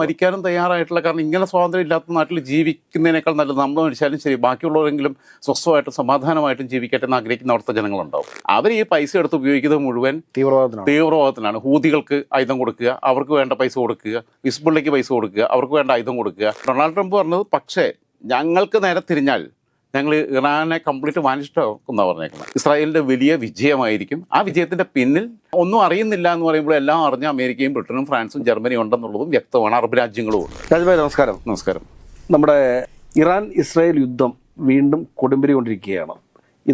മരിക്കാനും തയ്യാറായിട്ടുള്ള, കാരണം ഇങ്ങനെ സ്വാതന്ത്ര്യം ഇല്ലാത്ത നാട്ടിൽ ജീവിക്കുന്നതിനേക്കാൾ നല്ലത് നമ്മൾ മരിച്ചാലും ശരി ബാക്കിയുള്ളവരെങ്കിലും സ്വസ്ഥമായിട്ടും സമാധാനമായിട്ടും ജീവിക്കട്ടെ എന്ന് ആഗ്രഹിക്കുന്ന അവിടുത്തെ ജനങ്ങളുണ്ടാവും. അവർ ഈ പൈസ എടുത്ത് ഉപയോഗിക്കുന്നത് മുഴുവൻ തീവ്രവാദത്തിനാണ്. ഹൂതികൾക്ക് ആയുധം കൊടുക്കുക, അവർക്ക് വേണ്ട പൈസ കൊടുക്കുക, ഹിസ്ബുള്ളയ്ക്ക് പൈസ കൊടുക്കുക, അവർക്ക് വേണ്ട ആയുധം കൊടുക്കുക. ഡൊണാൾഡ് ട്രംപ് പറഞ്ഞത് പക്ഷേ ഞങ്ങൾക്ക് നേരെ തിരിഞ്ഞാൽ ഞങ്ങൾ ഇറാനെ കംപ്ലീറ്റ് വാനിഷ്ടാക്കുന്ന പറഞ്ഞേക്കുന്നത്. ഇസ്രായേലിന്റെ വലിയ വിജയമായിരിക്കും. ആ വിജയത്തിന്റെ പിന്നിൽ ഒന്നും അറിയുന്നില്ല എന്ന് പറയുമ്പോൾ എല്ലാം അറിഞ്ഞ അമേരിക്കയും ബ്രിട്ടനും ഫ്രാൻസും ജർമ്മനിയും ഉണ്ടെന്നുള്ളതും വ്യക്തമാണ്. അറബ് രാജ്യങ്ങളും ഉണ്ട്. രാജ്ഭായ് നമസ്കാരം. നമസ്കാരം. നമ്മുടെ ഇറാൻ ഇസ്രായേൽ യുദ്ധം വീണ്ടും കൊടുമ്പിരി കൊണ്ടിരിക്കുകയാണ്.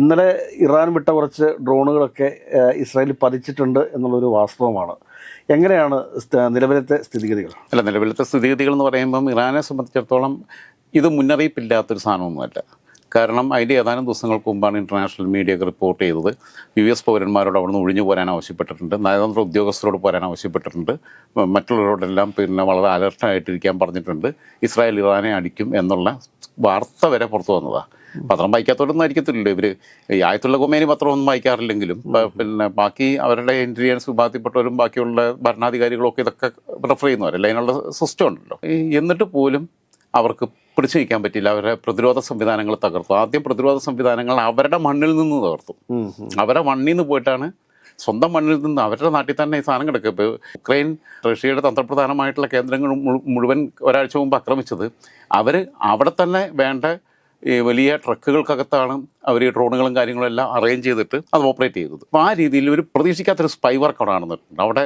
ഇന്നലെ ഇറാൻ വിട്ട കുറച്ച് ഡ്രോണുകളൊക്കെ ഇസ്രായേൽ പതിച്ചിട്ടുണ്ട് എന്നുള്ളൊരു വാസ്തവമാണ്. എങ്ങനെയാണ് നിലവിലത്തെ സ്ഥിതിഗതികൾ? അല്ല, നിലവിലത്തെ സ്ഥിതിഗതികൾ എന്ന് പറയുമ്പം ഇറാനെ സംബന്ധിച്ചിടത്തോളം ഇത് മുന്നറിയിപ്പില്ലാത്തൊരു സാധനമൊന്നുമല്ല. കാരണം അതിൻ്റെ ഏതാനും ദിവസങ്ങൾക്ക് മുമ്പാണ് ഇൻ്റർനാഷണൽ മീഡിയ ഒക്കെ റിപ്പോർട്ട് ചെയ്തത്. US പൗരന്മാരോട് അവിടുന്ന് ഒഴിഞ്ഞു പോരാൻ ആവശ്യപ്പെട്ടിട്ടുണ്ട്, നയതന്ത്ര ഉദ്യോഗസ്ഥരോട് പോരാൻ ആവശ്യപ്പെട്ടിട്ടുണ്ട്, മറ്റുള്ളവരോടെല്ലാം വളരെ അലർട്ടായിട്ടിരിക്കാൻ പറഞ്ഞിട്ടുണ്ട്. ഇസ്രായേൽ ഇറാനെ അടിക്കും എന്നുള്ള വാർത്ത വരെ പുറത്തു വന്നതാണ്. പത്രം വായിക്കാത്തവരൊന്നും ആയിരിക്കത്തില്ലല്ലോ ഇവർ. ആയത്തുള്ള ഖൊമേനി പത്രമൊന്നും വായിക്കാറില്ലെങ്കിലും ബാക്കി അവരുടെ ഇൻ്റലിജൻസ് വിഭാഗത്തിൽപ്പെട്ടവരും ബാക്കിയുള്ള ഭരണാധികാരികളും ഒക്കെ ഇതൊക്കെ റെഫർ ചെയ്യുന്നവരല്ല, അതിനുള്ള സിസ്റ്റം ഉണ്ടല്ലോ. എന്നിട്ട് പോലും അവർക്ക് പിടിച്ചു നിൽക്കാൻ പറ്റില്ല. അവരുടെ പ്രതിരോധ സംവിധാനങ്ങൾ തകർത്തു. ആദ്യം പ്രതിരോധ സംവിധാനങ്ങൾ അവരുടെ മണ്ണിൽ നിന്ന് തകർത്തു. അവരുടെ മണ്ണിൽ നിന്ന് പോയിട്ടാണ്, സ്വന്തം മണ്ണിൽ നിന്ന് അവരുടെ നാട്ടിൽ തന്നെ ഈ സാധനം കിടക്കുക. ഇപ്പോൾ ഉക്രൈൻ റഷ്യയുടെ തന്ത്രപ്രധാനമായിട്ടുള്ള കേന്ദ്രങ്ങൾ മുഴുവൻ ഒരാഴ്ച മുമ്പ് ആക്രമിച്ചത് അവർ അവിടെ തന്നെ വേണ്ട ഈ വലിയ ട്രക്കുകൾക്കകത്താണ് അവർ ഈ ഡ്രോണുകളും കാര്യങ്ങളും എല്ലാം അറേഞ്ച് ചെയ്തിട്ട് അത് ഓപ്പറേറ്റ് ചെയ്തത്. അപ്പോൾ ആ രീതിയിൽ ഒരു പ്രതീക്ഷിക്കാത്തൊരു സ്പൈ വർക്ക് അവിടെ നടന്നിട്ടുണ്ട് അവിടെ.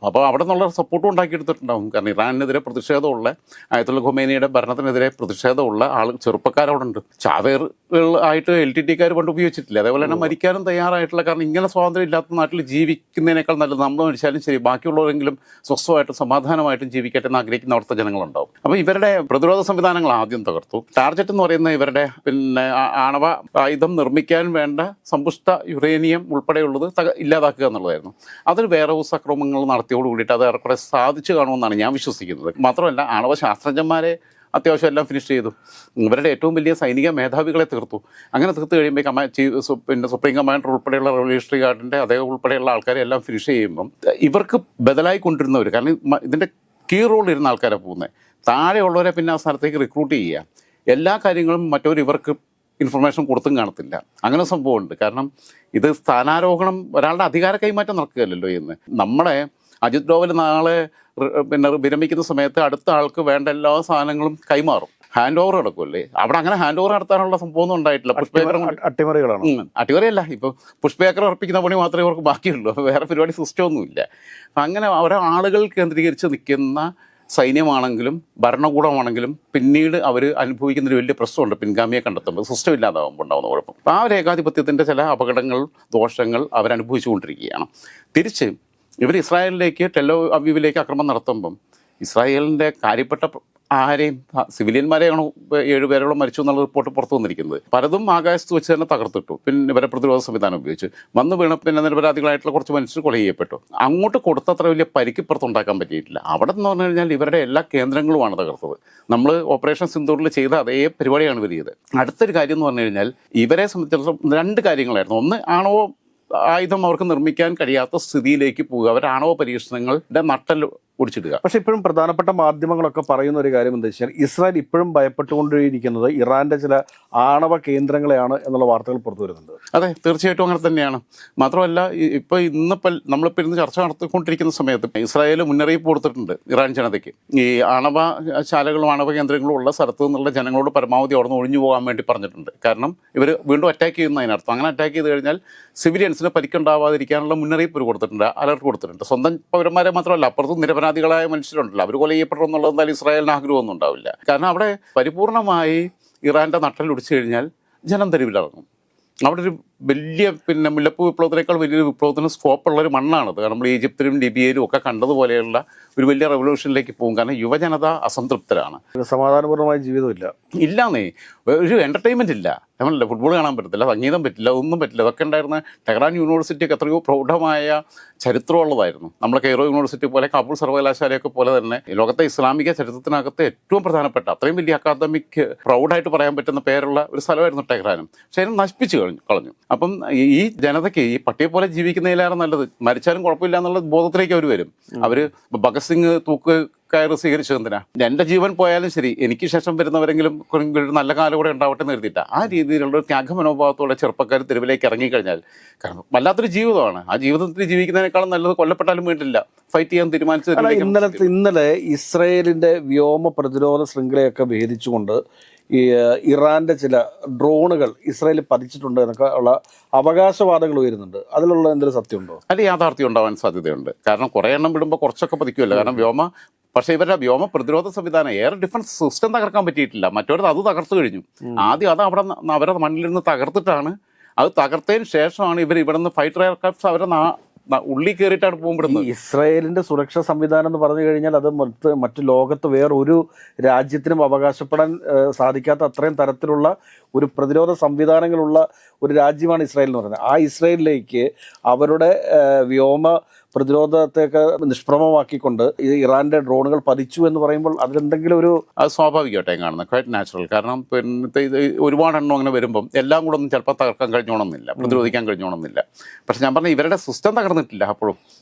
അപ്പോൾ അവിടെ നിന്നുള്ള സപ്പോർട്ടും ഉണ്ടാക്കിയെടുത്തിട്ടുണ്ടാവും. കാരണം ഇറാനെതിരെ പ്രതിഷേധമുള്ള, ആയത്തുള്ള ഖൊമേനിയുടെ ഭരണത്തിനെതിരെ പ്രതിഷേധമുള്ള ചെറുപ്പക്കാരവിടെ ഉണ്ട്. ചാവേറുകളായിട്ട് LTTക്കാർ പണ്ട് ഉപയോഗിച്ചിട്ടില്ല. അതേപോലെ തന്നെ മരിക്കാനും തയ്യാറായിട്ടുള്ള, കാരണം ഇങ്ങനെ സ്വാതന്ത്ര്യം ഇല്ലാത്ത നാട്ടിൽ ജീവിക്കുന്നതിനേക്കാൾ നല്ലത് നമ്മൾ മരിച്ചാലും ശരി ബാക്കിയുള്ളവരെങ്കിലും സ്വസ്ഥമായിട്ടും സമാധാനമായിട്ടും ജീവിക്കട്ടെ എന്ന് ആഗ്രഹിക്കുന്ന അവിടുത്തെ ജനങ്ങളുണ്ടാവും. അപ്പോൾ ഇവരുടെ പ്രതിരോധ സംവിധാനങ്ങൾ ആദ്യം തകർത്തു. ടാർഗറ്റ് എന്ന് പറയുന്ന ഇവരുടെ ആണവ ആയുധം നിർമ്മിക്കാൻ വേണ്ട സമ്പുഷ്ട യുറേനിയം ഉൾപ്പെടെയുള്ളത് ഇല്ലാതാക്കുക എന്നുള്ളതായിരുന്നു. അതിൽ വെയർ ഹൗസ് ആക്രമണങ്ങൾ നടത്തിയോട് കൂടിയിട്ട് അത് ഏറെക്കുറെ സാധിച്ചു കാണുമെന്നാണ് ഞാൻ വിശ്വസിക്കുന്നത്. മാത്രമല്ല ആണവ ശാസ്ത്രജ്ഞന്മാരെ അത്യാവശ്യം എല്ലാം ഫിനിഷ് ചെയ്തു. ഇവരുടെ ഏറ്റവും വലിയ സൈനിക മേധാവികളെ തീർത്തു. അങ്ങനെ തീർത്ത് കഴിയുമ്പോൾ പിന്നെ സുപ്രീം കമാൻഡർ ഉൾപ്പെടെയുള്ള റവല്യൂഷണറി ഗാർഡിൻ്റെ അതേ ഉൾപ്പെടെയുള്ള ആൾക്കാരെ എല്ലാം ഫിനിഷ് ചെയ്യുമ്പം ഇവർക്ക് ബദലായി കൊണ്ടിരുന്നവർ, കാരണം ഇതിൻ്റെ കീ റോൾ ഇരുന്ന ആൾക്കാരെ പോകുന്നത്, താഴെയുള്ളവരെ പിന്നെ ആ സ്ഥലത്തേക്ക് റിക്രൂട്ട് ചെയ്യുക, എല്ലാ കാര്യങ്ങളും മറ്റവർ ഇവർക്ക് ഇൻഫർമേഷൻ കൊടുത്തും കാണത്തില്ല. അങ്ങനെ സംഭവമുണ്ട്. കാരണം ഇത് സ്ഥാനാരോഹണം, ഒരാളുടെ അധികാര കൈമാറ്റം നടക്കുകയല്ലല്ലോ ഇന്ന്. നമ്മളെ അജിത് ഡോവൽ നാളെ പിന്നെ വിരമിക്കുന്ന സമയത്ത് അടുത്ത ആൾക്ക് വേണ്ട എല്ലാ സാധനങ്ങളും കൈമാറും, ഹാൻഡ് ഓവർ നടക്കുമല്ലേ. അവിടെ അങ്ങനെ ഹാൻഡ് ഓവർ നടത്താനുള്ള സംഭവമൊന്നും ഉണ്ടായിട്ടില്ല. അട്ടിമറികളാണ്. അട്ടിമറിയല്ല, ഇപ്പോൾ പുഷ്പേക്കർ അർപ്പിക്കുന്ന പണി മാത്രമേ ഇവർക്ക് ബാക്കിയുള്ളൂ, വേറെ പരിപാടി സിസ്റ്റമൊന്നുമില്ല. അങ്ങനെ ഓരോ ആളുകൾ കേന്ദ്രീകരിച്ച് നിൽക്കുന്ന സൈന്യമാണെങ്കിലും ഭരണകൂടമാണെങ്കിലും പിന്നീട് അവർ അനുഭവിക്കുന്നൊരു വലിയ പ്രശ്നമുണ്ട്. പിൻഗാമിയെ കണ്ടെത്തുമ്പോൾ സിസ്റ്റം ഇല്ലാതാകുമ്പോൾ ഉണ്ടാകുന്ന കുഴപ്പം. അപ്പോൾ ആ ഒരു ഏകാധിപത്യത്തിൻ്റെ ചില അപകടങ്ങൾ, ദോഷങ്ങൾ അവരനുഭവിച്ചുകൊണ്ടിരിക്കുകയാണ്. തിരിച്ച് ഇവർ ഇസ്രായേലിലേക്ക്, ടെൽ അവീവിലേക്ക് ആക്രമണം നടത്തുമ്പം ഇസ്രായേലിൻ്റെ കാര്യപ്പെട്ട ആരെയും സിവിലിയന്മാരെയാണ് 7 പേരോളം മരിച്ചു എന്നുള്ള റിപ്പോർട്ട് പുറത്തു വന്നിരിക്കുന്നത്. പലതും ആകാശത്ത് വെച്ച് തന്നെ തകർത്തിട്ടു. പിന്നെ ഇവരെ പ്രതിരോധ സംവിധാനം ഉപയോഗിച്ച് വന്ന് വീണ പിന്നെ നിരപരാധികളായിട്ടുള്ള കുറച്ച് മനുഷ്യർ കൊല ചെയ്യപ്പെട്ടു. അങ്ങോട്ട് കൊടുത്തത്ര വലിയ പരിക്കിപ്പുറത്തുണ്ടാക്കാൻ പറ്റിയിട്ടില്ല. അവിടെ എന്ന് പറഞ്ഞു കഴിഞ്ഞാൽ ഇവരുടെ എല്ലാ കേന്ദ്രങ്ങളുമാണ് തകർത്തത്. നമ്മൾ ഓപ്പറേഷൻ സിന്ദൂറിൽ ചെയ്ത അതേ പരിപാടിയാണ് ഇവർ ചെയ്തത്. അടുത്തൊരു കാര്യം എന്ന് പറഞ്ഞു കഴിഞ്ഞാൽ ഇവരെ സംബന്ധിച്ചിടത്തോളം 2 കാര്യങ്ങളായിരുന്നു. ഒന്ന്, ആണവ ആയുധം അവർക്ക് നിർമ്മിക്കാൻ കഴിയാത്ത സ്ഥിതിയിലേക്ക് പോവുക, അവർ ആണവ പരീക്ഷണങ്ങളുടെ നട്ടൽ ഒടിച്ചിടുക. പക്ഷെ ഇപ്പോഴും പ്രധാനപ്പെട്ട മാധ്യമങ്ങളൊക്കെ പറയുന്ന ഒരു കാര്യം എന്താ വെച്ചാൽ ഇസ്രായേൽ ഇപ്പോഴും ഭയപ്പെട്ടുകൊണ്ടിരിക്കുന്നത് ഇറാന്റെ ചില ആണവ കേന്ദ്രങ്ങളെയാണ് എന്നുള്ള വാർത്തകൾ പുറത്തു വരുന്നുണ്ട്. അതെ, തീർച്ചയായിട്ടും അങ്ങനെ തന്നെയാണ്. മാത്രമല്ല ഇന്നിപ്പോൾ നമ്മളിപ്പോൾ ഇരുന്ന് ചർച്ച നടത്തിക്കൊണ്ടിരിക്കുന്ന സമയത്ത് ഇസ്രായേൽ മുന്നറിയിപ്പ് കൊടുത്തിട്ടുണ്ട് ഇറാൻ ജനതയ്ക്ക്. ഈ ആണവ ശാലകളും ആണവ കേന്ദ്രങ്ങളും ഉള്ള സ്ഥലത്ത് നിന്നുള്ള ജനങ്ങളോട് പരമാവധി അവിടെ നിന്ന് ഒഴിഞ്ഞു പോകാൻ വേണ്ടി പറഞ്ഞിട്ടുണ്ട്. കാരണം ഇവർ വീണ്ടും അറ്റാക്ക് ചെയ്യുന്നതിനർത്ഥം. അങ്ങനെ അറ്റാക്ക് ചെയ്ത് കഴിഞ്ഞാൽ സിവിലിയൻസിന് പരിക്കുണ്ടാവാതിരിക്കാനുള്ള മുന്നറിയിപ്പ് കൊടുത്തിട്ടുണ്ട്, അലർട്ട് കൊടുത്തിട്ടുണ്ട്. സ്വന്തം പൗരന്മാരെ മാത്രമല്ല, അപ്പുറത്തും നിരപരാധികളായ മനുഷ്യരുണ്ടല്ലോ, അവർ കൊല ചെയ്യപ്പെടണം എന്നുള്ളത് എന്തായാലും ഇസ്രായേലിന് ആഗ്രഹമൊന്നും ഉണ്ടാവില്ല. കാരണം അവിടെ പരിപൂർണമായി ഇറാൻ്റെ നട്ടലൊടിച്ചു കഴിഞ്ഞാൽ ജനം തെരുവിലിറങ്ങും. അവിടെ ഒരു വലിയ പിന്നെ മുല്ലപ്പൂ വിപ്ലവത്തിനേക്കാൾ വലിയൊരു വിപ്ലവത്തിന് സ്കോപ്പുള്ളൊരു മണ്ണാണത്. കാരണം നമ്മൾ ഈജിപ്തിലും ലിബിയയിലും ഒക്കെ കണ്ടതുപോലെയുള്ള ഒരു വലിയ റെവല്യൂഷനിലേക്ക് പോകും. കാരണം യുവജനത അസംതൃപ്തരാണ്. സമാധാനപൂർണ്ണമായ ജീവിതമില്ല. ഇല്ലാന്നേ, ഒരു എൻ്റർടൈൻമെൻറ്റ് ഇല്ല. നമ്മളല്ല, ഫുട്ബോൾ കാണാൻ പറ്റത്തില്ല, സംഗീതം പറ്റില്ല, ഒന്നും പറ്റില്ല. അതൊക്കെ ഉണ്ടായിരുന്ന ടെഹ്റാൻ യൂണിവേഴ്സിറ്റിയൊക്കെ എത്രയോ പ്രൗഢമായ ചരിത്രമുള്ളതായിരുന്നു. നമ്മളെ കെയ്റോ യൂണിവേഴ്സിറ്റി പോലെ, കാബൂൾ സർവകലാശാലയൊക്കെ പോലെ തന്നെ ലോകത്തെ ഇസ്ലാമിക ചരിത്രത്തിനകത്ത് ഏറ്റവും പ്രധാനപ്പെട്ട, അത്രയും വലിയ അക്കാദമിക് പ്രൗഡായിട്ട് പറയാൻ പറ്റുന്ന പേരുള്ള ഒരു സ്ഥലമായിരുന്നു ടെഹ്റാനും. പക്ഷേ അതിനെ നശിപ്പിച്ച് കളഞ്ഞു. അപ്പം ഈ ജനതയ്ക്ക് ഈ പട്ടിയെ പോലെ ജീവിക്കുന്നതിലേറെ നല്ലത് മരിച്ചാലും കുഴപ്പമില്ല എന്നുള്ള ബോധത്തിലേക്ക് അവർ വരും. അവർ ഭഗത് സിംഗ് തൂക്ക് കയറ് സ്വീകരിച്ചതെന്തിനാ? എൻ്റെ ജീവൻ പോയാലും ശരി, എനിക്ക് ശേഷം വരുന്നവരെങ്കിലും ഒരു നല്ല കാലം കൂടെ ഉണ്ടാവട്ടെ എന്ന് എഴുതിയിട്ട ആ രീതിയിലുള്ള ഒരു ത്യാഗ മനോഭാവത്തോടെ ചെറുപ്പക്കാർ തെരുവിലേക്ക് ഇറങ്ങിക്കഴിഞ്ഞാൽ, കാരണം വല്ലാത്തൊരു ജീവിതമാണ്. ആ ജീവിതത്തിൽ ജീവിക്കുന്നതിനേക്കാളും നല്ലത് കൊല്ലപ്പെട്ടാലും വേണ്ടില്ല, ഫൈറ്റ് ചെയ്യാൻ തീരുമാനിച്ചത്. ഇന്നലെ ഇസ്രയേലിന്റെ വ്യോമ പ്രതിരോധ ശൃംഖലയൊക്കെ ഭേദിച്ചുകൊണ്ട് ഈ ഇറാന്റെ ചില ഡ്രോണുകൾ ഇസ്രായേലിൽ പതിച്ചിട്ടുണ്ട് എന്നൊക്കെ ഉള്ള അവകാശവാദങ്ങൾ വരുന്നുണ്ട്. അതിലുള്ള എന്തൊരു സത്യമുണ്ടോ? അതിൽ യാഥാർത്ഥ്യം ഉണ്ടാവാൻ സാധ്യതയുണ്ട്. കാരണം കുറേ എണ്ണം വിടുമ്പോൾ കുറച്ചൊക്കെ പതിക്കുമല്ലോ. കാരണം പക്ഷേ ഇവരുടെ വ്യോമ പ്രതിരോധ സംവിധാനം, എയർ ഡിഫൻസ് സിസ്റ്റം തകർക്കാൻ പറ്റിയിട്ടില്ല. മറ്റവരത് അത് തകർത്തു കഴിഞ്ഞു. ആദ്യം അത് അവരുടെ മണ്ണിലിരുന്ന് തകർത്തിട്ടാണ്, അത് തകർത്തതിന് ശേഷമാണ് ഇവിടെ നിന്ന് ഫൈറ്റർ എയർക്രാഫ്റ്റ്സ് അവരെ ഉള്ളിൽ കയറിയിട്ടാണ് പോകുമ്പോഴുന്നത്. ഇസ്രായേലിന്റെ സുരക്ഷാ സംവിധാനം എന്ന് പറഞ്ഞു കഴിഞ്ഞാൽ അത് മറ്റു ലോകത്ത് വേറൊരു രാജ്യത്തിനും അവകാശപ്പെടാൻ സാധിക്കാത്ത അത്രയും തരത്തിലുള്ള ഒരു പ്രതിരോധ സംവിധാനങ്ങളുള്ള ഒരു രാജ്യമാണ് ഇസ്രായേൽ എന്ന് പറയുന്നത്. ആ ഇസ്രായേലിലേക്ക് അവരുടെ വ്യോമ പ്രതിരോധത്തെയൊക്കെ നിഷ്പ്രഭമാക്കിക്കൊണ്ട് ഇറാന്റെ ഡ്രോണുകൾ പതിച്ചു എന്ന് പറയുമ്പോൾ അതിലെന്തെങ്കിലും ഒരു... അത് സ്വാഭാവികമായിട്ട് കാണുന്നത്, ക്വൈറ്റ് നാച്ചുറൽ. കാരണം പിന്നെ ഇത് ഒരുപാടെണ്ണം അങ്ങനെ വരുമ്പം എല്ലാം കൂടെ ഒന്നും ചിലപ്പോൾ തകർക്കാൻ കഴിഞ്ഞോണമെന്നില്ല, പ്രതിരോധിക്കാൻ കഴിഞ്ഞോണമെന്നില്ല. പക്ഷെ ഞാൻ പറഞ്ഞ ഇവരുടെ സിസ്റ്റം തകർന്നിട്ടില്ല, അപ്പോഴും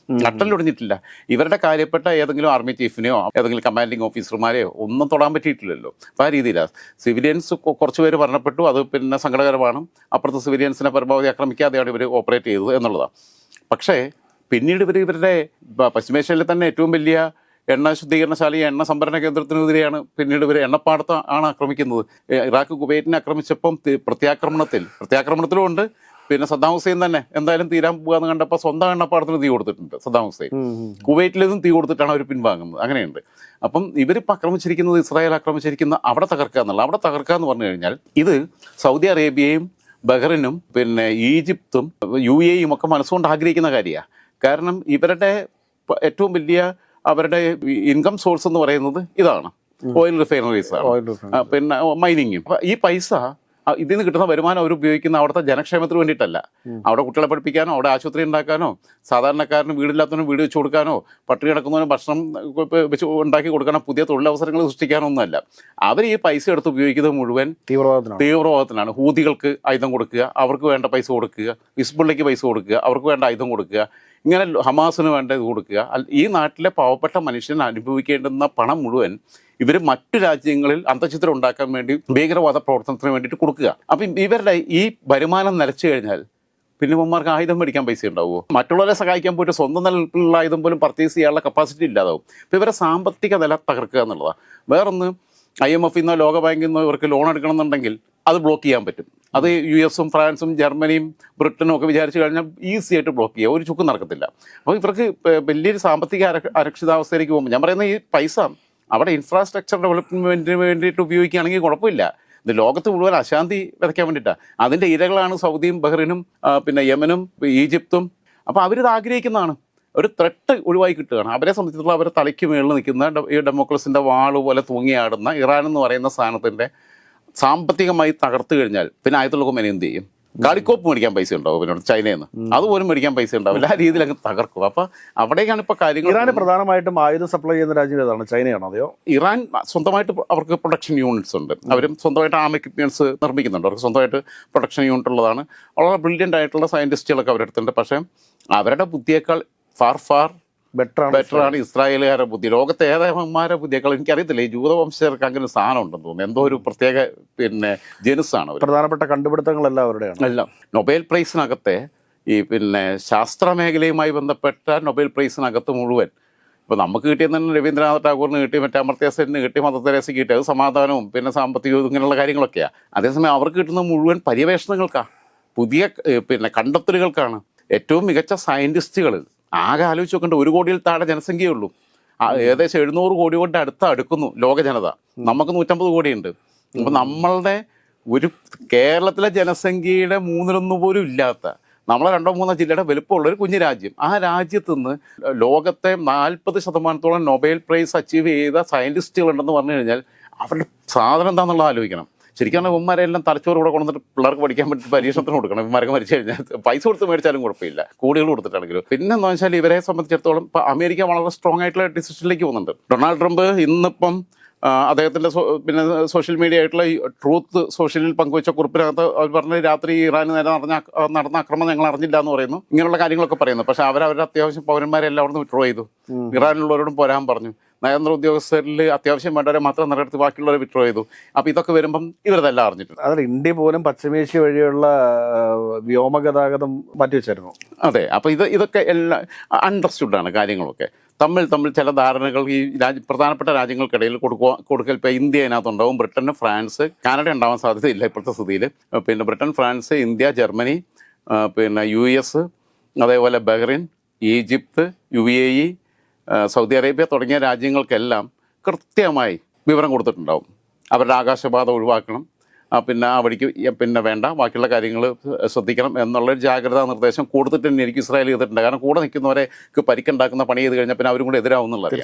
നട്ടലൊടിഞ്ഞിട്ടില്ല. ഇവരുടെ കാര്യപ്പെട്ട ഏതെങ്കിലും ആർമി ചീഫിനെയോ ഏതെങ്കിലും കമാൻഡിങ് ഓഫീസർമാരെയോ ഒന്നും തൊടാൻ പറ്റിയിട്ടില്ലല്ലോ. അപ്പോൾ ആ രീതിയിലാണ് സിവിലിയൻസ് കുറച്ച് പേര് മരണപ്പെട്ടു. അത് പിന്നെ സങ്കടകരമാണ്. അപ്പുറത്ത് സിവിലിയൻസിനെ പരമാവധി ആക്രമിക്കാതെയാണ് ഇവർ ഓപ്പറേറ്റ് ചെയ്തത് എന്നുള്ളതാണ്. പക്ഷേ പിന്നീട് ഇവരുടെ പശ്ചിമേഷ്യയിലെ തന്നെ ഏറ്റവും വലിയ എണ്ണ ശുദ്ധീകരണശാലയും എണ്ണ സംഭരണ കേന്ദ്രത്തിനെതിരെയാണ് പിന്നീട് ഇവർ എണ്ണപ്പാടത്ത് ആണ് ആക്രമിക്കുന്നത്. ഇറാഖ് കുവൈറ്റിനെ ആക്രമിച്ചപ്പം പ്രത്യാക്രമണത്തിലും ഉണ്ട്. പിന്നെ സദ്ദാം ഹുസൈൻ തന്നെ എന്തായാലും തീരാൻ പോകാന്ന് കണ്ടപ്പോൾ സ്വന്തം എണ്ണപ്പാടത്തിന് തീ കൊടുത്തിട്ടുണ്ട് സദ്ദാം ഹുസൈൻ. കുവൈറ്റിലേതും തീ കൊടുത്തിട്ടാണ് അവർ പിൻവാങ്ങുന്നത്. അങ്ങനെയുണ്ട്. അപ്പം ഇവരിപ്പോൾ ആക്രമിച്ചിരിക്കുന്നത്, ഇസ്രായേൽ ആക്രമിച്ചിരിക്കുന്ന അവിടെ തകർക്കുക എന്നുള്ള. അവിടെ തകർക്കുക എന്ന് പറഞ്ഞു കഴിഞ്ഞാൽ ഇത് സൗദി അറേബ്യയും ബഹ്റിനും പിന്നെ ഈജിപ്തും UAE ഒക്കെ മനസ്സുകൊണ്ട് ആഗ്രഹിക്കുന്ന കാര്യമാണ്. കാരണം ഇവരുടെ ഏറ്റവും വലിയ അവരുടെ ഇൻകം സോഴ്സ് എന്ന് പറയുന്നത് ഇതാണ്, ഓയിൽ റിഫൈനറീസ് ആണ്, പിന്നെ മൈനിങ്ങും. ഈ പൈസ ഇതിൽ നിന്ന് കിട്ടുന്ന വരുമാനം അവർ ഉപയോഗിക്കുന്ന അവിടുത്തെ ജനക്ഷേമത്തിന് വേണ്ടിയിട്ടല്ല. അവിടെ കുട്ടികളെ പഠിപ്പിക്കാനോ, അവിടെ ആശുപത്രി ഉണ്ടാക്കാനോ, സാധാരണക്കാരന് വീടില്ലാത്തവനും വീട് വെച്ച് കൊടുക്കാനോ, പട്ടിണി കിടക്കുന്നവനും ഭക്ഷണം വെച്ച് ഉണ്ടാക്കി കൊടുക്കാനോ, പുതിയ തൊഴിലവസരങ്ങൾ സൃഷ്ടിക്കാനോ ഒന്നുമല്ല. അവർ ഈ പൈസ എടുത്ത് ഉപയോഗിക്കുന്നത് മുഴുവൻ തീവ്രവാദത്തിനാണ്. ഹൂതികൾക്ക് ആയുധം കൊടുക്കുക, അവർക്ക് വേണ്ട പൈസ കൊടുക്കുക, ഹിസ്ബുള്ളയ്ക്ക് പൈസ കൊടുക്കുക, അവർക്ക് വേണ്ട ആയുധം കൊടുക്കുക, ഇങ്ങനെ ഹമാസിന് വേണ്ട ഇത് കൊടുക്കുക. ഈ നാട്ടിലെ പാവപ്പെട്ട മനുഷ്യൻ അനുഭവിക്കേണ്ടുന്ന പണം മുഴുവൻ ഇവർ മറ്റു രാജ്യങ്ങളിൽ അന്തഃഛിദ്രം ഉണ്ടാക്കാൻ വേണ്ടി ഭീകരവാദ പ്രവർത്തനത്തിന് വേണ്ടിയിട്ട് കൊടുക്കുക. അപ്പം ഇവരുടെ ഈ വരുമാനം നിലച്ചു കഴിഞ്ഞാൽ പിന്നെ ഇവന്മാർക്ക് ആയുധം മേടിക്കാൻ പൈസ ഉണ്ടാവുമോ? മറ്റുള്ളവരെ സഹായിക്കാൻ പോയിട്ട് സ്വന്തം നിലയിലുള്ള ആയുധം പോലും പർച്ചേസ് ചെയ്യാനുള്ള കപ്പാസിറ്റി ഇല്ലാതാവും. അപ്പോൾ ഇവരെ സാമ്പത്തിക നില തകർക്കുക എന്നുള്ളതാണ്. വേറൊന്ന്, IMF നിന്നോ ലോക ബാങ്കിൽ നിന്നോ ഇവർക്ക് ലോൺ എടുക്കണം എന്നുണ്ടെങ്കിൽ അത് ബ്ലോക്ക് ചെയ്യാൻ പറ്റും. അത് US-ഉം ഫ്രാൻസും ജർമ്മനിയും ബ്രിട്ടനും ഒക്കെ വിചാരിച്ചു കഴിഞ്ഞാൽ ഈസി ആയിട്ട് ബ്ലോക്ക് ചെയ്യുക, ഒരു ചുക്കും നടക്കത്തില്ല. അപ്പോൾ ഇവർക്ക് വലിയൊരു സാമ്പത്തിക അരക്ഷിതാവസ്ഥയിലേക്ക് പോകുമ്പോൾ ഞാൻ പറയുന്ന ഈ പൈസ അവിടെ ഇൻഫ്രാസ്ട്രക്ചർ ഡെവലപ്മെൻറ്റിന് വേണ്ടിയിട്ട് ഉപയോഗിക്കുകയാണെങ്കിൽ കുഴപ്പമില്ല. ഇത് ലോകത്ത് മുഴുവൻ അശാന്തി വിതയ്ക്കാൻ വേണ്ടിയിട്ടാണ്. അതിൻ്റെ ഇരകളാണ് സൗദിയും ബഹ്റിനും പിന്നെ യമനും ഈജിപ്തും. അപ്പോൾ അവരിത് ആഗ്രഹിക്കുന്നതാണ്. ഒരു ത്രെട്ട് ഒഴിവായി കിട്ടുകയാണ്. അവരെ സംബന്ധിച്ചിടത്തോളം അവരെ തലയ്ക്ക് മുകളിൽ നിൽക്കുന്ന ഈ ഡെമോക്രസിൻ്റെ വാള് പോലെ തൂങ്ങിയാടുന്ന ഇറാൻ എന്ന് പറയുന്ന സാധനത്തിൻ്റെ സാമ്പത്തികമായി തകർത്തു കഴിഞ്ഞാൽ പിന്നെ ആയത്തുള്ള കൊമേനി എന്ത് ചെയ്യും? കാളിക്കോപ്പ് മേടിക്കാൻ പൈസ ഉണ്ടാവും പിന്നെ ചൈനയിൽ നിന്ന്, അതുപോലും മേടിക്കാൻ പൈസ ഉണ്ടാവില്ല. ആ രീതിയിൽ അങ്ങ് തകർക്കും. അപ്പോൾ അവിടേക്കാണ് ഇപ്പോൾ കാര്യങ്ങൾ. ഇറാൻ പ്രധാനമായിട്ടും ആയുധം സപ്ലൈ ചെയ്യുന്ന രാജ്യം ഏതാണ്? ചൈനയാണോ അതെയോ? ഇറാൻ സ്വന്തമായിട്ട് അവർക്ക് പ്രൊഡക്ഷൻ യൂണിറ്റ്സ് ഉണ്ട്. അവരും സ്വന്തമായിട്ട് ആം എക്യുപ്മെൻറ്റ്സ് നിർമ്മിക്കുന്നുണ്ട്. അവർക്ക് സ്വന്തമായിട്ട് പ്രൊഡക്ഷൻ യൂണിറ്റ് ഉള്ളതാണ്. വളരെ ബ്രില്യൻ്റ് ആയിട്ടുള്ള സയൻറ്റിസ്റ്റുകളൊക്കെ അവരുടെ അടുത്തുണ്ട്. പക്ഷേ അവരുടെ ബുദ്ധിയേക്കാൾ ഫാർ ബെറ്ററാണ് ഇസ്രായേലുകാരുടെ ബുദ്ധി. ലോകത്തെ ഏതന്മാരുടെ ബുദ്ധിയേക്കാൾ എനിക്കറിയത്തില്ല. ഈ ജൂതവംശർക്ക് അങ്ങനെ ഒരു സാധനം ഉണ്ടെന്ന് തോന്നുന്നു. എന്തോ ഒരു പ്രത്യേക പിന്നെ ജനുസാണ് അവർ. പ്രധാനപ്പെട്ട കണ്ടുപിടുത്തങ്ങളെല്ലാം അവരുടെയാണ്. എല്ലാം നൊബേൽ പ്രൈസിനകത്തെ ഈ പിന്നെ ശാസ്ത്ര മേഖലയുമായി ബന്ധപ്പെട്ട നൊബേൽ പ്രൈസിനകത്ത് മുഴുവൻ ഇപ്പോൾ നമുക്ക് കിട്ടിയത് തന്നെ രവീന്ദ്രനാഥ് ടാഗോറിന് കിട്ടി, മറ്റേ അമർത്യ സെന്നിന് കിട്ടി, മദർ തെരേസയ്ക്ക് കിട്ടി. അത് സമാധാനവും പിന്നെ സാമ്പത്തികവും ഇങ്ങനെയുള്ള കാര്യങ്ങളൊക്കെയാണ്. അതേസമയം അവർക്ക് കിട്ടുന്ന മുഴുവൻ പര്യവേഷണങ്ങൾക്കാണ്, പുതിയ പിന്നെ കണ്ടെത്തലുകൾക്കാണ്. ഏറ്റവും മികച്ച സയൻറ്റിസ്റ്റുകൾ ആകെ ആലോചിച്ച് നോക്കേണ്ട 1 കോടിയിൽ താഴെ ജനസംഖ്യയുള്ളൂ. ഏകദേശം 700 കോടി കൊണ്ട് അടുക്കുന്നു ലോക ജനത. നമുക്ക് 150 കോടിയുണ്ട്. അപ്പം നമ്മളുടെ ഒരു കേരളത്തിലെ ജനസംഖ്യയുടെ 1/3 പോലും ഇല്ലാത്ത, നമ്മളെ 2-3 ജില്ലയുടെ വലുപ്പമുള്ള ഒരു കുഞ്ഞു രാജ്യം, ആ രാജ്യത്ത് നിന്ന് ലോകത്തെ 40% നൊബേൽ പ്രൈസ് അച്ചീവ് ചെയ്ത സയൻറ്റിസ്റ്റുകളുണ്ടെന്ന് പറഞ്ഞു കഴിഞ്ഞാൽ അവരുടെ സാധനം എന്താണെന്നുള്ളത് ആലോചിക്കണം. ശരിക്കും ഇവന്മാരെല്ലാം തലച്ചോറ് ഇവിടെ കൊണ്ടുവന്നിട്ട് പിള്ളേർക്ക് പഠിക്കാൻ പറ്റി പരീക്ഷണത്തിന് കൊടുക്കണം. ഇവന്മാരൊക്കെ മരിച്ചു കഴിഞ്ഞാൽ പൈസ കൊടുത്ത് മേടിച്ചാലും കുഴപ്പമില്ല, കോടികൾ കൊടുത്തിട്ടാണെങ്കിലും. പിന്നെ എന്താണെന്ന് വെച്ചാൽ ഇവരെ സംബന്ധിച്ചിടത്തോളം ഇപ്പോൾ അമേരിക്ക വളരെ സ്ട്രോങ് ആയിട്ടുള്ള ഡിസിഷനിലേക്ക് പോകുന്നുണ്ട്. ഡൊണാൾഡ് ട്രംപ് ഇന്നിപ്പം അദ്ദേഹത്തിൻ്റെ പിന്നെ സോഷ്യൽ മീഡിയ ആയിട്ടുള്ള ഈ ട്രൂത്ത് സോഷ്യലിൽ പങ്കുവച്ച കുറിപ്പിനകത്ത് അവർ പറഞ്ഞ രാത്രി ഇറാന് നേരെ നടന്ന ആക്രമണം ഞങ്ങൾ അറിഞ്ഞില്ല എന്ന് പറയുന്നു. ഇങ്ങനെയുള്ള കാര്യങ്ങളൊക്കെ പറയുന്നു. പക്ഷേ അവരുടെ അത്യാവശ്യം പൗരന്മാരെല്ലാം അവിടെ നിന്ന് വിഡ്രോ ചെയ്തു. ഇറാനിലുള്ളവരോടും പോരാൻ പറഞ്ഞു. നയതന്ത്ര ഉദ്യോഗസ്ഥരിൽ അത്യാവശ്യം വേണ്ടവരെ മാത്രം നിലനിർത്തി ബാക്കിയുള്ളവരെ വിഡ്രോ ചെയ്തു. അപ്പോൾ ഇതൊക്കെ വരുമ്പം ഇവരതെല്ലാം അറിഞ്ഞിട്ടുണ്ട്. അതിൽ ഇന്ത്യ പോലും പശ്ചിമേഷ്യ വഴിയുള്ള വ്യോമഗതാഗതം മാറ്റിവെച്ചായിരുന്നു. അതെ, അപ്പോൾ ഇതൊക്കെ എല്ലാം അണ്ടർസ്റ്റുഡാണ് കാര്യങ്ങളൊക്കെ. തമ്മിൽ ചില ധാരണകൾ ഈ പ്രധാനപ്പെട്ട രാജ്യങ്ങൾക്കിടയിൽ കൊടുക്കൽ. ഇപ്പോൾ ഇന്ത്യ അതിനകത്തുണ്ടാവും, ബ്രിട്ടൻ, ഫ്രാൻസ്, കാനഡ ഉണ്ടാവാൻ സാധ്യതയില്ല ഇപ്പോഴത്തെ സ്ഥിതിയിൽ. പിന്നെ ബ്രിട്ടൻ, ഫ്രാൻസ്, ഇന്ത്യ, ജർമ്മനി, പിന്നെ US, അതേപോലെ Bahrain, Egypt, UAE, Saudi Arabia തുടങ്ങിയ രാജ്യങ്ങൾക്കെല്ലാം കൃത്യമായി വിവരം കൊടുത്തിട്ടുണ്ടാവും. അവരുടെ ആകാശപാത ഒഴിവാക്കണം, പിന്നെ ആ വഴിക്ക് പിന്നെ വേണ്ട, ബാക്കിയുള്ള കാര്യങ്ങൾ ശ്രദ്ധിക്കണം എന്നുള്ളൊരു ജാഗ്രതാ നിർദ്ദേശം കൊടുത്തിട്ട് തന്നെ എനിക്ക് ഇസ്രായേൽ ചെയ്തിട്ടുണ്ട്. കാരണം കൂടെ നിൽക്കുന്നവരെക്ക് പരിക്കുണ്ടാക്കുന്ന പണി ചെയ്ത് കഴിഞ്ഞാൽ പിന്നെ അവരും കൂടെ എതിരാവുന്നുള്ളത്.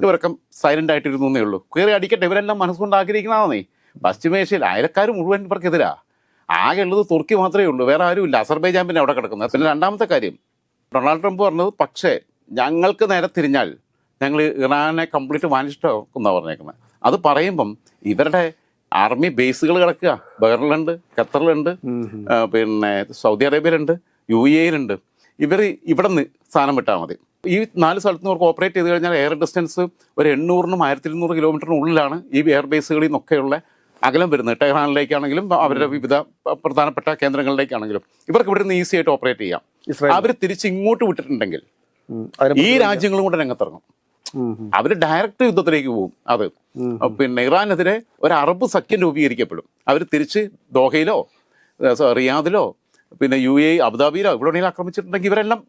ഇവരൊക്കെ സൈലൻ്റ് ആയിട്ടിരുന്നേ ഉള്ളൂ. കയറി അടിക്കട്ടെ, ഇവരെല്ലാം മനസ്സുകൊണ്ട് ആഗ്രഹിക്കണമെന്നേ. പശ്ചിമേഷ്യയിൽ അയലക്കാർ മുഴുവൻ ഇവർക്കെതിരാ. ആകെ ഉള്ളത് തുർക്കി മാത്രമേ ഉള്ളൂ, വേറെ ആരുമില്ല. അസർബൈജാൻ പിന്നെ അവിടെ കിടക്കുന്നത്. പിന്നെ രണ്ടാമത്തെ കാര്യം, ഡൊണാൾഡ് ട്രംപ് പറഞ്ഞത്, പക്ഷേ ഞങ്ങൾക്ക് നേരെ തിരിഞ്ഞാൽ ഞങ്ങൾ ഇറാനെ കംപ്ലീറ്റ് വാനിഷ്ടാക്കുമെന്നാണ് പറഞ്ഞേക്കുന്നത്. അത് പറയുമ്പം ഇവരുടെ ആർമി ബേസുകൾ കിടക്കുക ബഹ്റിലുണ്ട്, ഖത്തറിലുണ്ട്, പിന്നെ സൗദി അറേബ്യയിലുണ്ട്, UAE-ലുണ്ട്. ഇവർ ഇവിടെ നിന്ന് സ്ഥാനം വിട്ടാൽ മതി. ഈ 4 സ്ഥലത്ത് നിന്ന് അവർക്ക് ഓപ്പറേറ്റ് ചെയ്ത് കഴിഞ്ഞാൽ എയർ ഡിസ്റ്റൻസ് ഒരു 800-നും 1200 കിലോമീറ്ററിനുള്ളിലാണ് ഈ എയർ ബേസുകളിൽ നിന്നൊക്കെയുള്ള അകലം വരുന്നത്. ടെഹ്റാനിലേക്കാണെങ്കിലും അവരുടെ വിവിധ പ്രധാനപ്പെട്ട കേന്ദ്രങ്ങളിലേക്കാണെങ്കിലും ഇവർക്ക് ഇവിടെ നിന്ന് ഈസി ആയിട്ട് ഓപ്പറേറ്റ് ചെയ്യാം. അവർ തിരിച്ച് ഇങ്ങോട്ട് വിട്ടിട്ടുണ്ടെങ്കിൽ ഈ രാജ്യങ്ങളും കൂടെ രംഗത്തിറങ്ങും. അവർ ഡയറക്റ്റ് യുദ്ധത്തിലേക്ക് പോകും. അത് പിന്നെ ഇറാനെതിരെ ഒരു അറബ് സഖ്യം രൂപീകരിക്കപ്പെടും. അവർ തിരിച്ച് ദോഹയിലോ റിയാദിലോ പിന്നെ UAE, അബുദാബിയിലോ ഇവിടെ ആക്രമിച്ചിട്ടുണ്ടെങ്കിൽ ഇവരെല്ലാം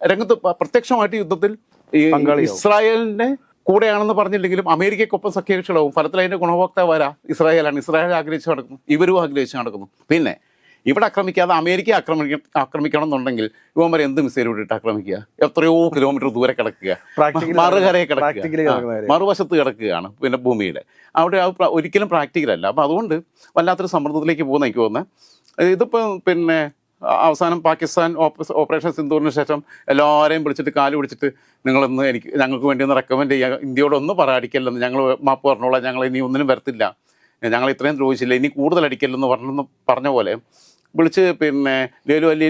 രംഗത്ത് പ്രത്യക്ഷമായിട്ട് യുദ്ധത്തിൽ ഈ ഇസ്രായേലിന്റെ കൂടെയാണെന്ന് പറഞ്ഞില്ലെങ്കിലും അമേരിക്കയ്ക്കൊപ്പം സഖ്യകക്ഷികളാവും. ഫലത്തിൽ അതിന്റെ ഗുണഭോക്താവാരാ? ഇസ്രായേലാണ്. ഇസ്രായേൽ ആഗ്രഹിച്ച് നടക്കുന്നു, ഇവരും ആഗ്രഹിച്ച് നടക്കുന്നു. പിന്നെ ഇവിടെ ആക്രമിക്കാതെ അമേരിക്ക ആക്രമിക്കണം എന്നുണ്ടെങ്കിൽ ഇവന്മാരെ എന്ത് മിസൈൽ വിട്ടിട്ട് ആക്രമിക്കുക? എത്രയോ കിലോമീറ്റർ ദൂരെ കിടക്കുക, മറുകരയെ കിടക്കുക, മറുവശത്ത് കിടക്കുകയാണ് പിന്നെ ഭൂമിയുടെ. അവിടെ ഒരിക്കലും പ്രാക്ടിക്കലല്ല. അപ്പം അതുകൊണ്ട് വല്ലാത്തൊരു സമ്മർദ്ദത്തിലേക്ക് പോകുന്ന എനിക്ക് തോന്നുന്നത്. ഇതിപ്പോൾ പിന്നെ അവസാനം പാകിസ്ഥാൻ ഓപ്പറേഷൻ സിന്ദൂറിന് ശേഷം എല്ലാവരെയും വിളിച്ചിട്ട് കാല് പിടിച്ചിട്ട് നിങ്ങളൊന്ന് ഞങ്ങൾക്ക് വേണ്ടി ഒന്ന് റെക്കമെൻഡ് ചെയ്യുക, ഇന്ത്യയോടൊന്ന് പറയാടിക്കല്ലെന്ന്, ഞങ്ങൾ മാപ്പ് പറഞ്ഞോളാം, ഞങ്ങൾ ഇനി ഒന്നിനും വരത്തില്ല, ഞങ്ങൾ ഇത്രയും ദ്രോഹിച്ചില്ല, ഇനി കൂടുതൽ അടിക്കല്ലെന്ന് പറഞ്ഞ പോലെ വിളിച്ച് പിന്നെ ലേലു അല്ലി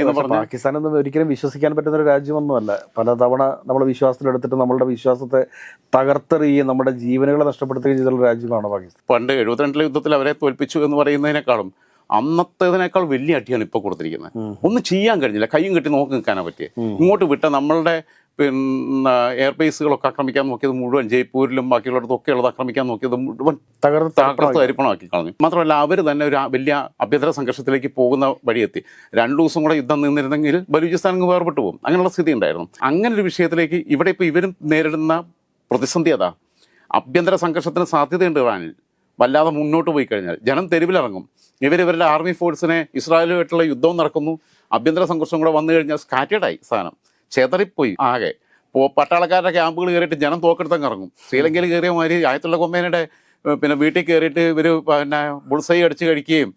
എന്ന് പറഞ്ഞു. പാകിസ്ഥാനൊന്നും ഒരിക്കലും വിശ്വസിക്കാൻ പറ്റുന്ന ഒരു രാജ്യമൊന്നുമല്ല. പലതവണ നമ്മൾ വിശ്വാസത്തിലെടുത്തിട്ട് നമ്മളുടെ വിശ്വാസത്തെ തകർത്തെറിയുകയും നമ്മുടെ ജീവനുകളെ നഷ്ടപ്പെടുത്തുകയും ചെയ്തുള്ള രാജ്യമാണ് പാകിസ്ഥാൻ. പണ്ട് 72 യുദ്ധത്തിൽ അവരെ തോൽപ്പിച്ചു എന്ന് പറയുന്നതിനേക്കാളും അന്നത്തേതിനേക്കാൾ വലിയ അടിയാണ് ഇപ്പോൾ കൊടുത്തിരിക്കുന്നത്. ഒന്നും ചെയ്യാൻ കഴിഞ്ഞില്ല, കയ്യും കെട്ടി നോക്കി നിൽക്കാനാ പറ്റിയത്. ഇങ്ങോട്ട് വിട്ട നമ്മളുടെ പിന്നെ എയർ ബേസുകളൊക്കെ ആക്രമിക്കാൻ നോക്കിയത് മുഴുവൻ ജയ്പൂരിലും ബാക്കിയുള്ളിടത്തൊക്കെ ഉള്ളത് ആക്രമിക്കാൻ നോക്കിയത് മുഴുവൻ തകർത്ത് അരിപ്പണമാക്കി കളഞ്ഞു. മാത്രമല്ല അവർ തന്നെ ഒരു വലിയ അഭ്യന്തര സംഘർഷത്തിലേക്ക് പോകുന്ന വഴിയെത്തി. 2 ദിവസം കൂടെ യുദ്ധം നിന്നിരുന്നെങ്കിൽ ബലൂചിസ്ഥാൻ വേർപെട്ടു പോകും. അങ്ങനെയുള്ള സ്ഥിതി ഉണ്ടായിരുന്നു. അങ്ങനെ ഒരു വിഷയത്തിലേക്ക് ഇവിടെ ഇപ്പോൾ ഇവരും നേരിടുന്ന പ്രതിസന്ധി അതാ. ആഭ്യന്തര സംഘർഷത്തിന് സാധ്യതയുണ്ട് ഇറാനിൽ. വല്ലാതെ മുന്നോട്ട് പോയി കഴിഞ്ഞാൽ ജനം തെരുവിലിറങ്ങും. ഇവരുടെ ആർമി ഫോഴ്സിനെ ഇസ്രായേലുമായിട്ടുള്ള യുദ്ധവും നടക്കുന്നു, ആഭ്യന്തര സംഘർഷം കൂടെ വന്നു കഴിഞ്ഞാൽ സ്കാറ്റേഡായി സാധനം, ചെതറിപ്പോയി ആകെ. പട്ടാളക്കാരുടെ ക്യാമ്പുകൾ കയറിയിട്ട് ജനം തോക്കെടുത്തങ്ങ് ഇറങ്ങും. ശ്രീലങ്കയിൽ കയറിയ മാതിരി ആയത്തുള്ള കൊമ്മേനയുടെ പിന്നെ വീട്ടിൽ കയറിയിട്ട് ഇവർ പിന്നെ ബുൾസൈ അടിച്ച് കഴിക്കുകയും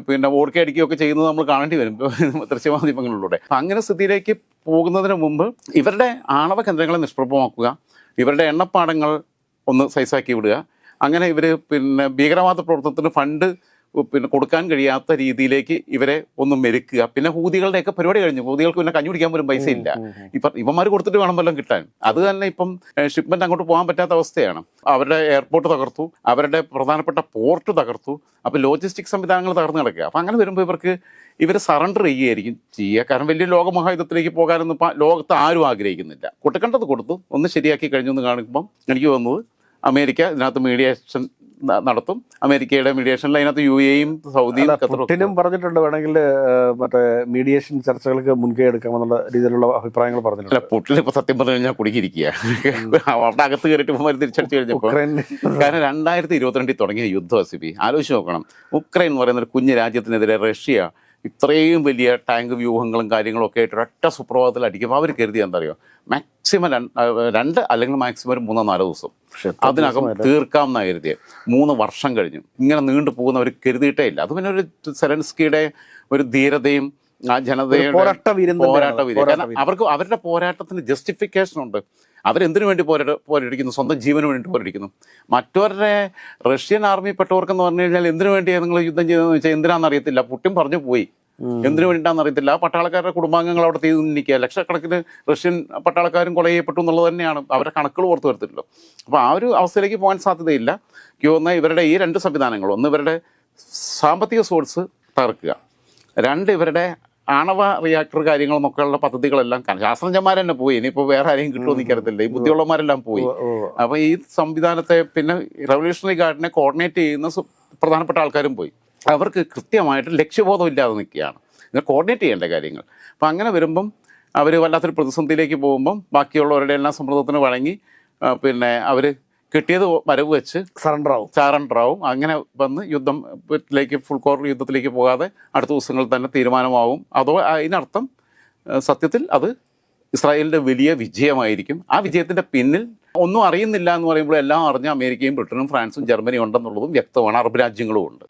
പിന്നെ വോഡ്ക അടിക്കുകയൊക്കെ ചെയ്യുന്നത് നമ്മൾ കാണേണ്ടി വരും ദൃശ്യമാധ്യമങ്ങളിലൂടെ. അപ്പം അങ്ങനെ സ്ഥിതിയിലേക്ക് പോകുന്നതിന് മുമ്പ് ഇവരുടെ ആണവ കേന്ദ്രങ്ങളെ നിഷ്പ്രഭമാക്കുക, ഇവരുടെ എണ്ണപ്പാടങ്ങൾ ഒന്ന് സൈസാക്കി വിടുക. അങ്ങനെ ഇവർ പിന്നെ ഭീകരവാദ പ്രവർത്തനത്തിന് ഫണ്ട് പിന്നെ കൊടുക്കാൻ കഴിയാത്ത രീതിയിലേക്ക് ഇവരെ ഒന്ന് മെരുക്കുക. പിന്നെ ഹൂതികളുടെയൊക്കെ പരിപാടി കഴിഞ്ഞു. ഹൂതികൾക്ക് പിന്നെ കഞ്ഞി കുടിക്കാൻ പോലും പൈസ ഇല്ല. ഇവന്മാർ കൊടുത്തിട്ട് വേണം വല്ലതും കിട്ടാൻ. അത് തന്നെ ഇപ്പം ഷിപ്മെന്റ് അങ്ങോട്ട് പോകാൻ പറ്റാത്ത അവസ്ഥയാണ്. അവരുടെ എയർപോർട്ട് തകർത്തു, അവരുടെ പ്രധാനപ്പെട്ട പോർട്ട് തകർത്തു. അപ്പം ലോജിസ്റ്റിക് സംവിധാനങ്ങൾ തകർന്നു കിടക്കുക. അപ്പം അങ്ങനെ വരുമ്പോൾ ഇവർ സറണ്ടർ ചെയ്യുകയായിരിക്കും ചെയ്യുക. കാരണം വലിയ ലോകമഹായുദ്ധത്തിലേക്ക് പോകാനൊന്നും ലോകത്ത് ആരും ആഗ്രഹിക്കുന്നില്ല. കൊടുക്കേണ്ടത് കൊടുത്തു, ഒന്ന് ശരിയാക്കി കഴിഞ്ഞു എന്ന് കാണുമ്പം എനിക്ക് തോന്നുന്നത് അമേരിക്ക ഇതിനകത്ത് മീഡിയേഷൻ നടത്തും. അമേരിക്കയുടെ മീഡിയേഷനിൽ അതിനകത്ത് UAE-യും സൗദിയും ഖത്തറും പറഞ്ഞിട്ടുണ്ട് വേണമെങ്കിൽ മറ്റേ മീഡിയേഷൻ ചർച്ചകൾക്ക് മുൻകൈ എടുക്കാമെന്നുള്ള രീതിയിലുള്ള അഭിപ്രായങ്ങൾ പറഞ്ഞിട്ടുണ്ട്. പുട്ടിൽ ഇപ്പോൾ സത്യം പറഞ്ഞു കഴിഞ്ഞാൽ കുടുങ്ങിയിരിക്കുക. അവരുടെ അകത്ത് കയറിയിട്ട് തിരിച്ചടിച്ച് കഴിഞ്ഞപ്പോൾ കാരണം 2022 തുടങ്ങിയ യുദ്ധം ആലോചിച്ച് നോക്കണം. ഉക്രൈൻ എന്ന് പറയുന്ന ഒരു കുഞ്ഞു രാജ്യത്തിനെതിരെ റഷ്യ ഇത്രയും വലിയ ടാങ്ക് വ്യൂഹങ്ങളും കാര്യങ്ങളും ഒക്കെ ആയിട്ട് ഒരൊറ്റ സുപ്രഭാതത്തിൽ അടിക്കുമ്പോൾ അവർ കരുതി എന്താ പറയുക, മാക്സിമം 2 അല്ലെങ്കിൽ മാക്സിമം ഒരു 3-4 ദിവസം അതിനകം തീർക്കാമെന്നാണ് കരുതിയത്. 3 വർഷം കഴിഞ്ഞു. ഇങ്ങനെ നീണ്ടു പോകുന്ന അവർ കരുതിയിട്ടേ ഇല്ല. അത് പിന്നെ ഒരു സെലൻസ്കിയുടെ ഒരു ധീരതയും ആ ജനതയുടെ പോരാട്ട വീര്യം. കാരണം അവർക്ക് അവരുടെ പോരാട്ടത്തിന് ജസ്റ്റിഫിക്കേഷൻ ഉണ്ട്. അവരെന്തിനു വേണ്ടി പോരടിക്കുന്നു? സ്വന്തം ജീവന് വേണ്ടി പോരടിക്കുന്നു. മറ്റവരുടെ റഷ്യൻ ആർമിപ്പെട്ടവർക്കെന്ന് പറഞ്ഞു കഴിഞ്ഞാൽ എന്തിനു വേണ്ടിയാണ് നിങ്ങൾ യുദ്ധം ചെയ്തതെന്ന് വെച്ചാൽ എന്തിനാണെന്ന് അറിയത്തില്ല. പുട്ടിൻ പറഞ്ഞു പോയി, എന്തിനു വേണ്ടിയിട്ടാണെന്ന് അറിയത്തില്ല. ആ പട്ടാളക്കാരുടെ കുടുംബാംഗങ്ങൾ അവിടെ തീ നിൽക്കുക, ലക്ഷക്കണക്കിന് റഷ്യൻ പട്ടാളക്കാരും കൊല ചെയ്യപ്പെട്ടു എന്നുള്ളത് തന്നെയാണ്. അവരുടെ കണക്കുകൾ പുറത്തു വരുത്തില്ലല്ലോ. അപ്പോൾ ആ ഒരു അവസ്ഥയിലേക്ക് പോകാൻ സാധ്യതയില്ല. എനിക്ക് തോന്നുന്നത് ഇവരുടെ ഈ രണ്ട് സംവിധാനങ്ങൾ, ഒന്ന് ഇവരുടെ സാമ്പത്തിക സോഴ്സ് തകർക്കുക, രണ്ട് ഇവരുടെ ആണവ റിയാക്ടർ കാര്യങ്ങളെന്നൊക്കെയുള്ള പദ്ധതികളെല്ലാം ശാസ്ത്രജ്ഞന്മാർ തന്നെ പോയി. ഇനിയിപ്പോൾ വേറെ ആരെയും കിട്ടുമെന്ന് എനിക്കറിയത്തില്ല. ഈ ബുദ്ധിയുള്ളവന്മാരെല്ലാം പോയി. അപ്പോൾ ഈ സംവിധാനത്തെ പിന്നെ റവല്യൂഷണറി ഗാർഡിനെ കോർഡിനേറ്റ് ചെയ്യുന്ന പ്രധാനപ്പെട്ട ആൾക്കാരും പോയി. അവർക്ക് കൃത്യമായിട്ട് ലക്ഷ്യബോധം ഇല്ലാതെ നിൽക്കുകയാണ്, ഇങ്ങനെ കോർഡിനേറ്റ് ചെയ്യേണ്ട കാര്യങ്ങൾ. അപ്പം അങ്ങനെ വരുമ്പം അവർ വല്ലാത്തൊരു പ്രതിസന്ധിയിലേക്ക് പോകുമ്പം ബാക്കിയുള്ളവരുടെ എല്ലാം സമ്മർദ്ദത്തിന് വഴങ്ങി പിന്നെ അവർ കിട്ടിയത് വരവ് വെച്ച് സറണ്ടറാവും. അങ്ങനെ വന്ന് യുദ്ധത്തിലേക്ക് ഫുൾ കോർ യുദ്ധത്തിലേക്ക് പോകാതെ അടുത്ത ദിവസങ്ങളിൽ തന്നെ തീരുമാനമാവും. അതോ അതിനർത്ഥം സത്യത്തിൽ അത് ഇസ്രായേലിൻ്റെ വലിയ വിജയമായിരിക്കും. ആ വിജയത്തിൻ്റെ പിന്നിൽ ഒന്നും അറിയുന്നില്ല എന്ന് പറയുമ്പോൾ എല്ലാം അറിഞ്ഞ അമേരിക്കയും ബ്രിട്ടനും ഫ്രാൻസും ജർമ്മനിയും ഉണ്ടെന്നുള്ളതും വ്യക്തമാണ്. അറബ് രാജ്യങ്ങളും ഉണ്ട്.